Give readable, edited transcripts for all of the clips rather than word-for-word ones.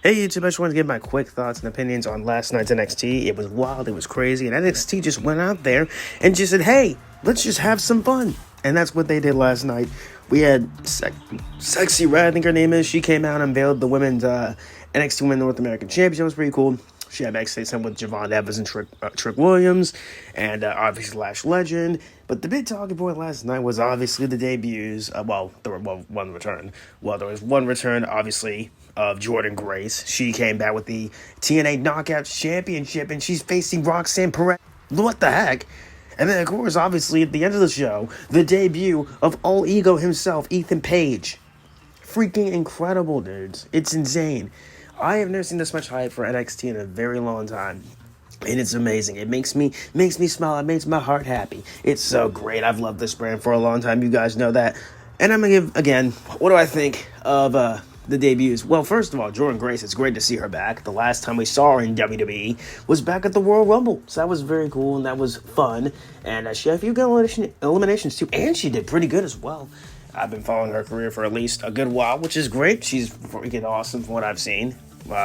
Hey YouTube, I just wanted to give my quick thoughts and opinions on last night's NXT. It was wild, it was crazy, and NXT just went out there and just said, hey, let's just have some fun. And that's what they did last night. We had Sexy Red, I think her name is. She came out and unveiled the women's NXT Women's North American Championship. It was pretty cool. She had backstage time with Javon Evans and Trick Williams, and obviously Lash Legend. But the big talking point last night was obviously the debuts. There was one return. Well, there was one return, obviously, of Jordynne Grace. She came back with the TNA Knockouts Championship, and she's facing Roxanne Perez. What the heck? And then, of course, obviously, at the end of the show, the debut of All Ego himself, Ethan Page. Freaking incredible, dudes. It's insane. I have never seen this much hype for NXT in a very long time. And it's amazing. It makes me smile. It makes my heart happy. It's so great. I've loved this brand for a long time. You guys know that. And I'm going to give, again, what do I think of the debuts? Well, first of all, Jordynne Grace, it's great to see her back. The last time we saw her in WWE was back at the Royal Rumble. So that was very cool and that was fun. And she had a few good eliminations too. And she did pretty good as well. I've been following her career for at least a good while, which is great. She's freaking awesome from what I've seen. What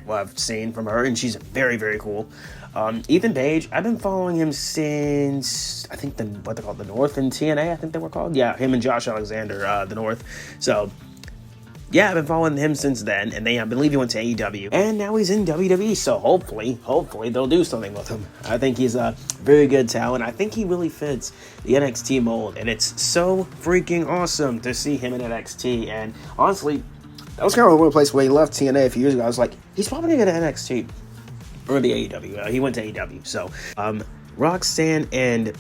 I've seen from her, and she's very, very cool. Ethan Page, I've been following him since, I think, what they call the North in TNA, I think they were called. Yeah, him and Josh Alexander, the North. So, yeah, I've been following him since then, and I believe he went to AEW, and now he's in WWE, so hopefully they'll do something with him. I think he's a very good talent. I think he really fits the NXT mold, and it's so freaking awesome to see him in NXT, and honestly, that was kind of one place where he left TNA a few years ago. I was like, he's probably going to get an NXT or the AEW. He went to AEW. So, Roxanne and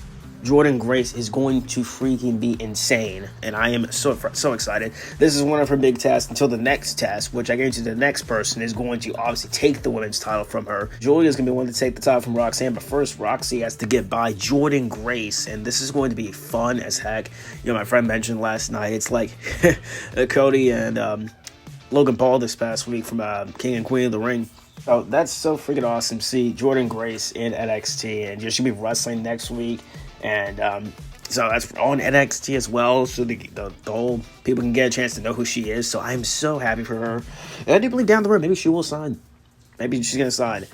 Jordynne Grace is going to freaking be insane. And I am so excited. This is one of her big tests until the next test, which I guarantee the next person is going to obviously take the women's title from her. Julia's going to be one to take the title from Roxanne. But first, Roxy has to get by Jordynne Grace. And this is going to be fun as heck. You know, my friend mentioned last night, it's like Cody and Logan Paul this past week from King and Queen of the Ring. Oh, that's so freaking awesome to see Jordynne Grace in NXT, and she'll be wrestling next week, and so that's on NXT as well, so the whole people can get a chance to know who she is. So I'm so happy for her, and I do believe down the road maybe she will sign. Maybe she's gonna sign.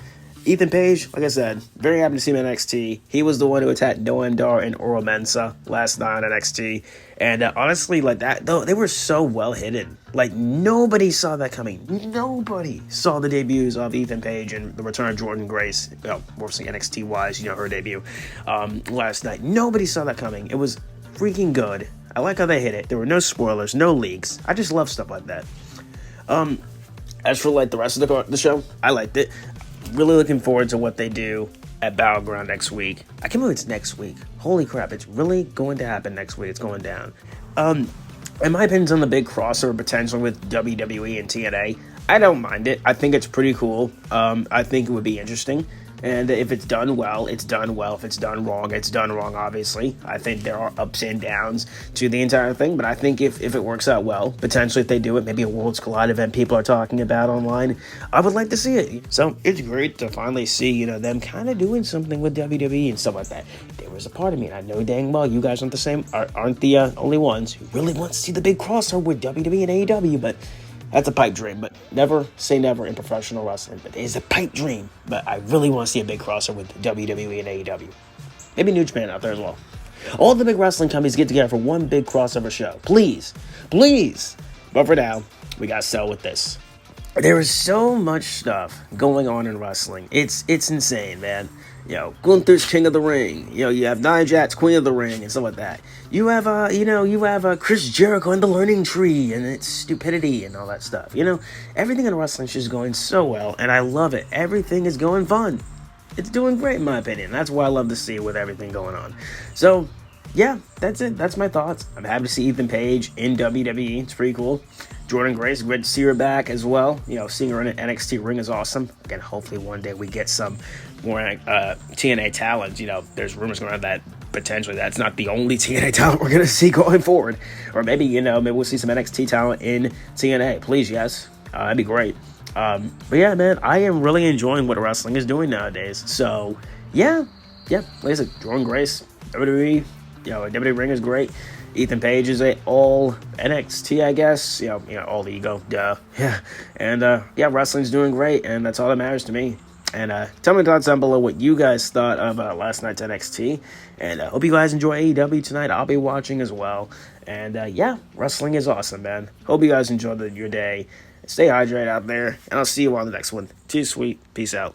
Ethan Page, like I said, very happy to see him in NXT. He was the one who attacked Noam Dar and Oro Mensah last night on NXT. And honestly, like that, though, they were so well hidden. Like, nobody saw that coming. Nobody saw the debuts of Ethan Page and the return of Jordynne Grace. Well, more so NXT-wise, you know, her debut last night. Nobody saw that coming. It was freaking good. I like how they hit it. There were no spoilers, no leaks. I just love stuff like that. As for, like, the rest of the show, I liked it. Really looking forward to what they do at Battleground next week. I can't believe it's next week. Holy crap, it's really going to happen next week. It's going down. In my opinion, on the big crossover potential with WWE and TNA, I don't mind it. I think it's pretty cool. I think it would be interesting. And if it's done well, it's done well. If it's done wrong, it's done wrong, obviously. I think there are ups and downs to the entire thing, but I think if it works out well, potentially if they do it, maybe a Worlds Collide event people are talking about online, I would like to see it. So it's great to finally see, you know, them kind of doing something with WWE and stuff like that. There was a part of me, and I know dang well you guys aren't the only ones who really want to see the big crossover with WWE and AEW, but that's a pipe dream, but never say never in professional wrestling. But it is a pipe dream. But I really want to see a big crossover with WWE and AEW. Maybe New Japan out there as well. All the big wrestling companies get together for one big crossover show. Please. Please. But for now, we got to sell with this. There is so much stuff going on in wrestling. It's insane, man. You know, Gunther's King of the Ring. You know, you have Nia Jax, Queen of the Ring, and stuff like that. You have Chris Jericho and the Learning Tree, and its stupidity and all that stuff. You know, everything in wrestling is just going so well, and I love it. Everything is going fun. It's doing great, in my opinion. That's what I love to see with everything going on. So, yeah, that's it. That's my thoughts. I'm happy to see Ethan Page in WWE. It's pretty cool. Jordynne Grace, great to see her back as well. You know, seeing her in an NXT ring is awesome. Again, hopefully one day we get some more TNA talent. You know, there's rumors going around that potentially that's not the only TNA talent we're going to see going forward. Or maybe, you know, maybe we'll see some NXT talent in TNA. Please, yes. That'd be great. But yeah, man, I am really enjoying what wrestling is doing nowadays. So, yeah. Like I said, Jordynne Grace, WWE, WWE Ring is great. Ethan Page is all NXT, I guess. All ego, duh. Yeah, and wrestling's doing great, and that's all that matters to me. And tell me thoughts down below what you guys thought of last night's NXT. And I hope you guys enjoy AEW tonight. I'll be watching as well. And wrestling is awesome, man. Hope you guys enjoy your day. Stay hydrated out there, and I'll see you on the next one. Too sweet. Peace out.